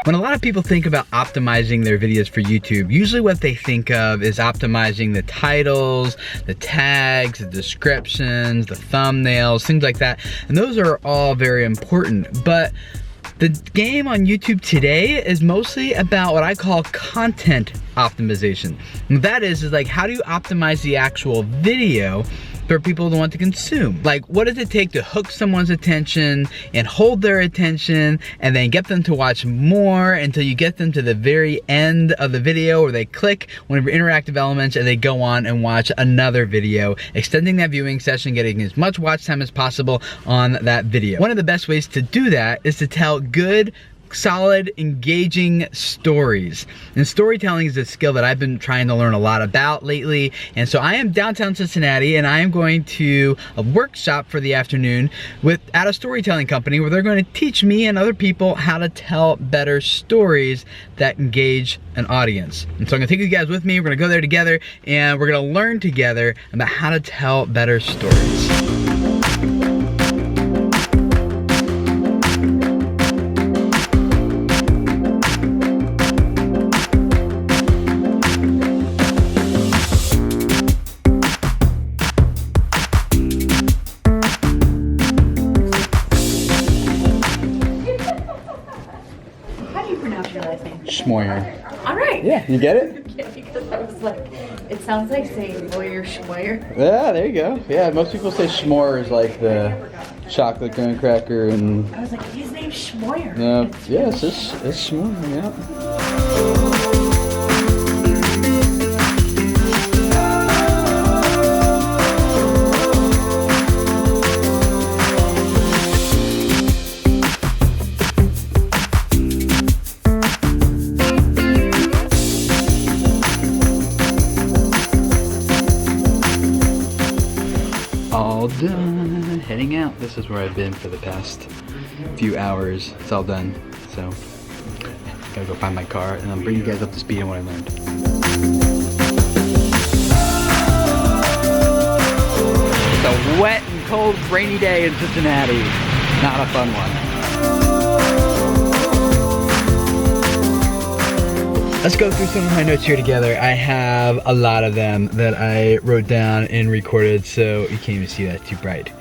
When a lot of people think about optimizing their videos for YouTube, usually what they think of is optimizing the titles, the tags, the descriptions, the thumbnails, things like that. And those are all very important. But the game on YouTube today is mostly about what I call content optimization. And that is like, how do you optimize the actual video for people to want to consume? Like, what does it take to hook someone's attention and hold their attention and then get them to watch more until you get them to the very end of the video, or they click one of your interactive elements and they go on and watch another video, extending that viewing session, getting as much watch time as possible on that video. One of the best ways to do that is to tell good, solid, engaging stories. And storytelling is a skill that I've been trying to learn a lot about lately. And so I am downtown Cincinnati, and I am going to a workshop for the afternoon at a storytelling company where they're going to teach me and other people how to tell better stories that engage an audience. And so I'm gonna take you guys with me. We're gonna go there together, and we're gonna learn together about how to tell better stories. Schmoyer. All right. Yeah, you get it? Yeah, because I was like, it sounds like saying lawyer schmoyer. Yeah, there you go. Yeah, most people say s'more is like the chocolate graham cracker, and I was like, his name's Schmoyer. no, yeah, it's s'more. Yeah. All done, heading out. This is where I've been for the past few hours. It's all done, so gotta go find my car and I'll bring you guys up to speed on what I learned. It's a wet and cold, rainy day in Cincinnati. Not a fun one. Let's go through some of my notes here together. I have a lot of them that I wrote down and recorded, so you can't even see that too bright.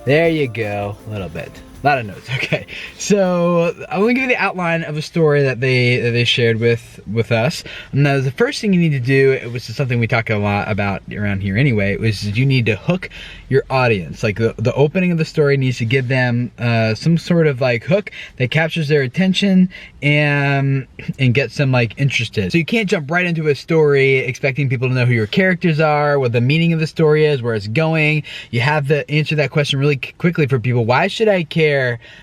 There you go, a little bit. A lot of notes, okay. So I'm gonna give you the outline of a story that they shared with us. Now the first thing you need to do, it was something we talk a lot about around here anyway, was you need to hook your audience. Like the opening of the story needs to give them some sort of like hook that captures their attention and gets them like interested. So you can't jump right into a story expecting people to know who your characters are, what the meaning of the story is, where it's going. You have to answer that question really quickly for people. Why should I care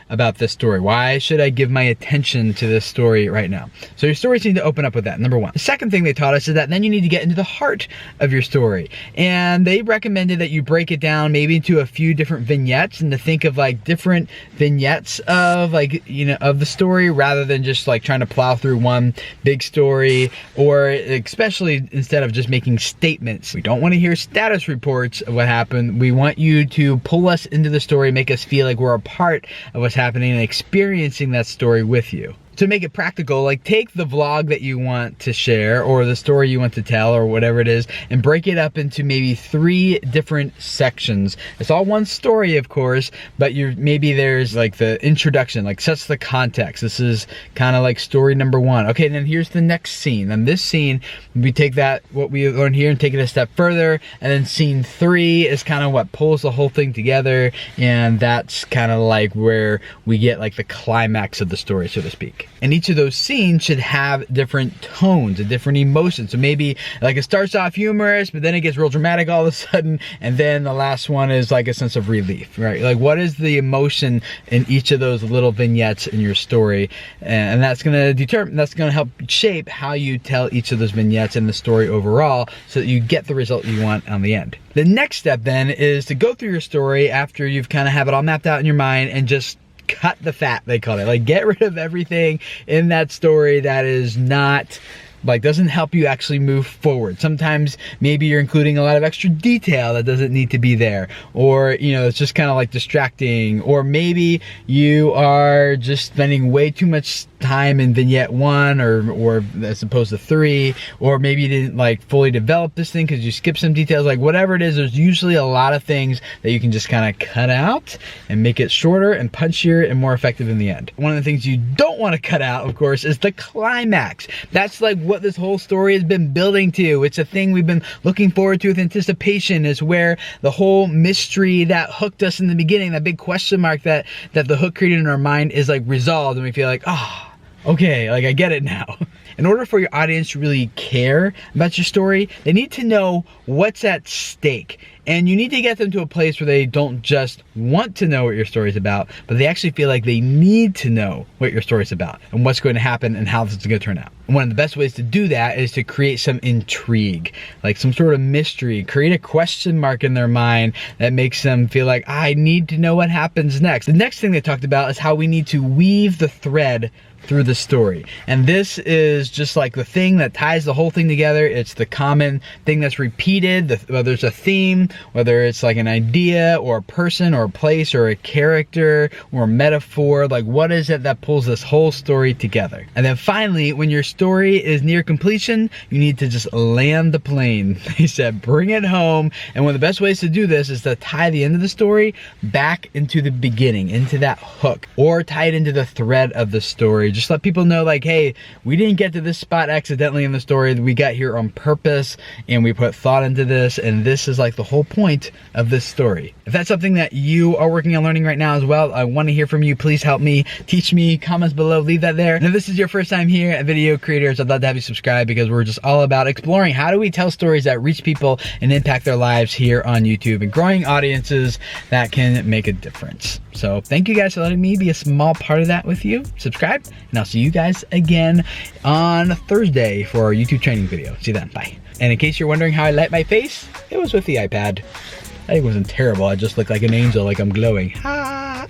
about this story? Why should I give my attention to this story right now? So your stories need to open up with that, number one. The second thing they taught us is that then you need to get into the heart of your story. And they recommended that you break it down maybe into a few different vignettes, and to think of like different vignettes of like, you know, of the story, rather than just like trying to plow through one big story, or especially instead of just making statements. We don't want to hear status reports of what happened. We want you to pull us into the story, make us feel like we're a part of what's happening and experiencing that story with you. To make it practical, like take the vlog that you want to share, or the story you want to tell, or whatever it is, and break it up into maybe 3 different sections. It's all one story, of course, but maybe there's like the introduction, like sets the context. This is kind of like story number 1. Okay, then here's the next scene. And this scene, we take that, what we learned here, and take it a step further. And then scene 3 is kind of what pulls the whole thing together. And that's kind of like where we get like the climax of the story, so to speak. And each of those scenes should have different tones and different emotions. So maybe like it starts off humorous, but then it gets real dramatic all of a sudden, and then the last one is like a sense of relief, right? Like what is the emotion in each of those little vignettes in your story? And that's gonna help shape how you tell each of those vignettes in the story overall, so that you get the result you want on the end. The next step then is to go through your story after you've kind of have it all mapped out in your mind, and just cut the fat, they call it. Like get rid of everything in that story that is not like doesn't help you actually move forward. Sometimes maybe you're including a lot of extra detail that doesn't need to be there, or you know, it's just kind of like distracting, or maybe you are just spending way too much time in vignette 1 or as opposed to 3, or maybe you didn't like fully develop this thing because you skipped some details. Like whatever it is, there's usually a lot of things that you can just kind of cut out and make it shorter and punchier and more effective in the end. One of the things you don't want to cut out, of course, is the climax. That's like what this whole story has been building to. It's a thing we've been looking forward to with anticipation. Is where the whole mystery that hooked us in the beginning, that big question mark that the hook created in our mind, is like resolved, and we feel like, oh, okay, like I get it now. In order for your audience to really care about your story, they need to know what's at stake. And you need to get them to a place where they don't just want to know what your story is about, but they actually feel like they need to know what your story is about and what's going to happen and how this is going to turn out. And one of the best ways to do that is to create some intrigue, like some sort of mystery. Create a question mark in their mind that makes them feel like, I need to know what happens next. The next thing they talked about is how we need to weave the thread through the story. And this is just like the thing that ties the whole thing together. It's the common thing that's repeated, whether it's a theme, whether it's like an idea or a person or a place or a character or a metaphor. Like what is it that pulls this whole story together? And then finally, when your story is near completion, you need to just land the plane. They said, bring it home. And one of the best ways to do this is to tie the end of the story back into the beginning, into that hook, or tie it into the thread of the story. Just let people know like, hey, we didn't get to this spot accidentally in the story. We got here on purpose and we put thought into this, and this is like the whole point of this story. If that's something that you are working on learning right now as well, I want to hear from you. Please help me, teach me, comments below, leave that there. And if this is your first time here at Video Creators, I'd love to have you subscribe, because we're just all about exploring how do we tell stories that reach people and impact their lives here on YouTube, and growing audiences that can make a difference. So thank you guys for letting me be a small part of that with you. Subscribe, and I'll see you guys again on Thursday for our YouTube training video. See you then, bye. And in case you're wondering how I light my face, it was with the iPad. I think it wasn't terrible. I just look like an angel, like I'm glowing. Ha!